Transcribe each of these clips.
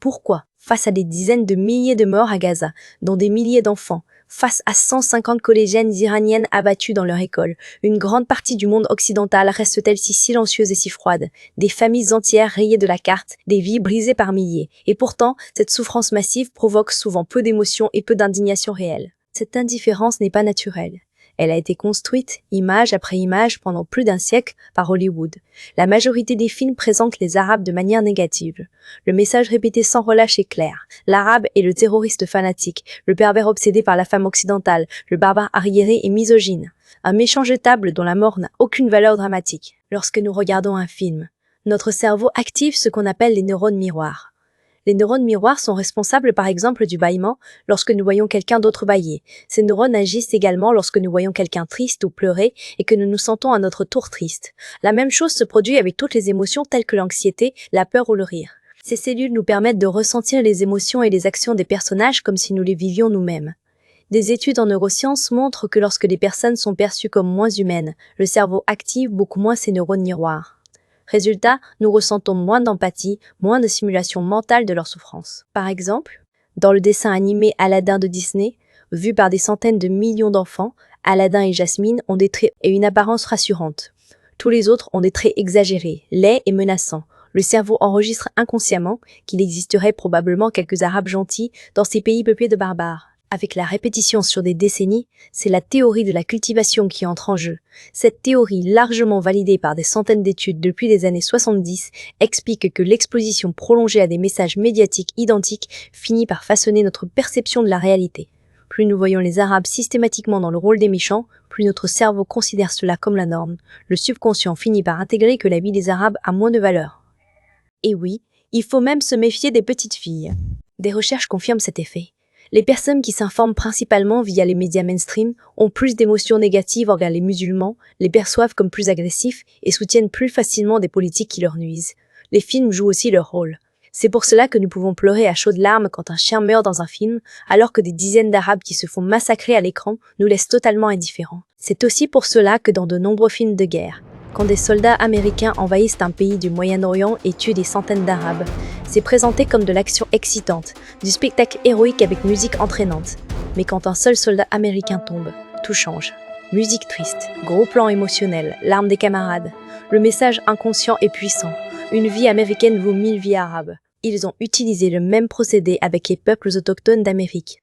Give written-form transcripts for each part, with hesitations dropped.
pourquoi, face à des dizaines de milliers de morts à Gaza, dont des milliers d'enfants, face à 150 collégiennes iraniennes abattues dans leur école, une grande partie du monde occidental reste-t-elle si silencieuse et si froide, des familles entières rayées de la carte, des vies brisées par milliers. Et pourtant, cette souffrance massive provoque souvent peu d'émotion et peu d'indignation réelle. Cette indifférence n'est pas naturelle. Elle a été construite, image après image, pendant plus d'un siècle par Hollywood. La majorité des films présentent les Arabes de manière négative. Le message répété sans relâche est clair. L'Arabe est le terroriste fanatique, le pervers obsédé par la femme occidentale, le barbare arriéré et misogyne. Un méchant jetable dont la mort n'a aucune valeur dramatique. Lorsque nous regardons un film, notre cerveau active ce qu'on appelle les neurones miroirs. Les neurones miroirs sont responsables par exemple du bâillement lorsque nous voyons quelqu'un d'autre bâiller. Ces neurones agissent également lorsque nous voyons quelqu'un triste ou pleurer et que nous nous sentons à notre tour triste. La même chose se produit avec toutes les émotions telles que l'anxiété, la peur ou le rire. Ces cellules nous permettent de ressentir les émotions et les actions des personnages comme si nous les vivions nous-mêmes. Des études en neurosciences montrent que lorsque les personnes sont perçues comme moins humaines, le cerveau active beaucoup moins ces neurones miroirs. Résultat, nous ressentons moins d'empathie, moins de simulation mentale de leur souffrance. Par exemple, dans le dessin animé Aladdin de Disney, vu par des centaines de millions d'enfants, Aladdin et Jasmine ont des traits et une apparence rassurante. Tous les autres ont des traits exagérés, laids et menaçants. Le cerveau enregistre inconsciemment qu'il existerait probablement quelques Arabes gentils dans ces pays peuplés de barbares. Avec la répétition sur des décennies, c'est la théorie de la cultivation qui entre en jeu. Cette théorie, largement validée par des centaines d'études depuis les années 70, explique que l'exposition prolongée à des messages médiatiques identiques finit par façonner notre perception de la réalité. Plus nous voyons les Arabes systématiquement dans le rôle des méchants, plus notre cerveau considère cela comme la norme. Le subconscient finit par intégrer que la vie des Arabes a moins de valeur. Et oui, il faut même se méfier des petites filles. Des recherches confirment cet effet. Les personnes qui s'informent principalement via les médias mainstream ont plus d'émotions négatives envers les musulmans, les perçoivent comme plus agressifs et soutiennent plus facilement des politiques qui leur nuisent. Les films jouent aussi leur rôle. C'est pour cela que nous pouvons pleurer à chaudes larmes quand un chien meurt dans un film, alors que des dizaines d'Arabes qui se font massacrer à l'écran nous laissent totalement indifférents. C'est aussi pour cela que dans de nombreux films de guerre, quand des soldats américains envahissent un pays du Moyen-Orient et tuent des centaines d'Arabes, c'est présenté comme de l'action excitante, du spectacle héroïque avec musique entraînante. Mais quand un seul soldat américain tombe, tout change. Musique triste, gros plan émotionnel, larmes des camarades. Le message inconscient est puissant. Une vie américaine vaut 1000 vies arabes. Ils ont utilisé le même procédé avec les peuples autochtones d'Amérique.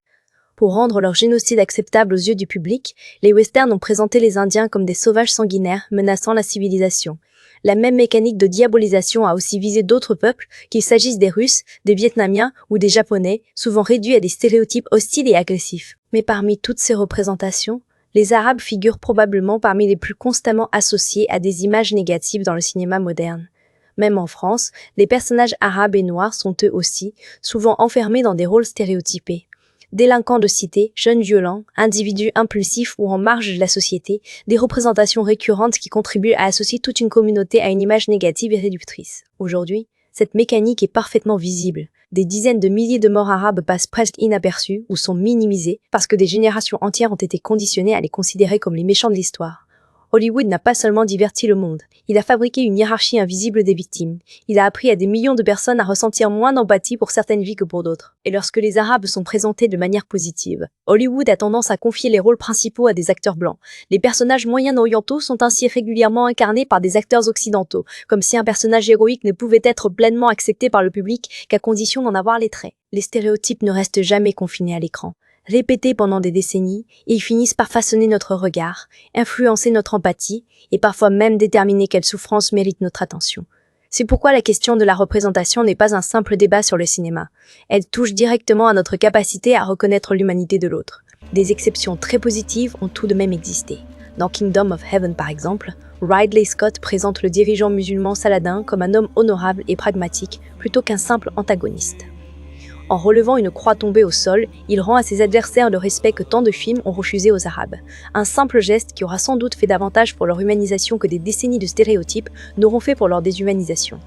Pour rendre leur génocide acceptable aux yeux du public, les westerns ont présenté les Indiens comme des sauvages sanguinaires menaçant la civilisation. La même mécanique de diabolisation a aussi visé d'autres peuples, qu'il s'agisse des Russes, des Vietnamiens ou des Japonais, souvent réduits à des stéréotypes hostiles et agressifs. Mais parmi toutes ces représentations, les Arabes figurent probablement parmi les plus constamment associés à des images négatives dans le cinéma moderne. Même en France, les personnages arabes et noirs sont eux aussi souvent enfermés dans des rôles stéréotypés. Délinquants de cité, jeunes violents, individus impulsifs ou en marge de la société, des représentations récurrentes qui contribuent à associer toute une communauté à une image négative et réductrice. Aujourd'hui, cette mécanique est parfaitement visible. Des dizaines de milliers de morts arabes passent presque inaperçues ou sont minimisées parce que des générations entières ont été conditionnées à les considérer comme les méchants de l'histoire. Hollywood n'a pas seulement diverti le monde, il a fabriqué une hiérarchie invisible des victimes. Il a appris à des millions de personnes à ressentir moins d'empathie pour certaines vies que pour d'autres. Et lorsque les Arabes sont présentés de manière positive, Hollywood a tendance à confier les rôles principaux à des acteurs blancs. Les personnages moyen-orientaux sont ainsi régulièrement incarnés par des acteurs occidentaux, comme si un personnage héroïque ne pouvait être pleinement accepté par le public qu'à condition d'en avoir les traits. Les stéréotypes ne restent jamais confinés à l'écran. Répétés pendant des décennies, ils finissent par façonner notre regard, influencer notre empathie et parfois même déterminer quelle souffrance mérite notre attention. C'est pourquoi la question de la représentation n'est pas un simple débat sur le cinéma. Elle touche directement à notre capacité à reconnaître l'humanité de l'autre. Des exceptions très positives ont tout de même existé. Dans Kingdom of Heaven par exemple, Ridley Scott présente le dirigeant musulman Saladin comme un homme honorable et pragmatique plutôt qu'un simple antagoniste. En relevant une croix tombée au sol, il rend à ses adversaires le respect que tant de films ont refusé aux Arabes. Un simple geste qui aura sans doute fait davantage pour leur humanisation que des décennies de stéréotypes n'auront fait pour leur déshumanisation.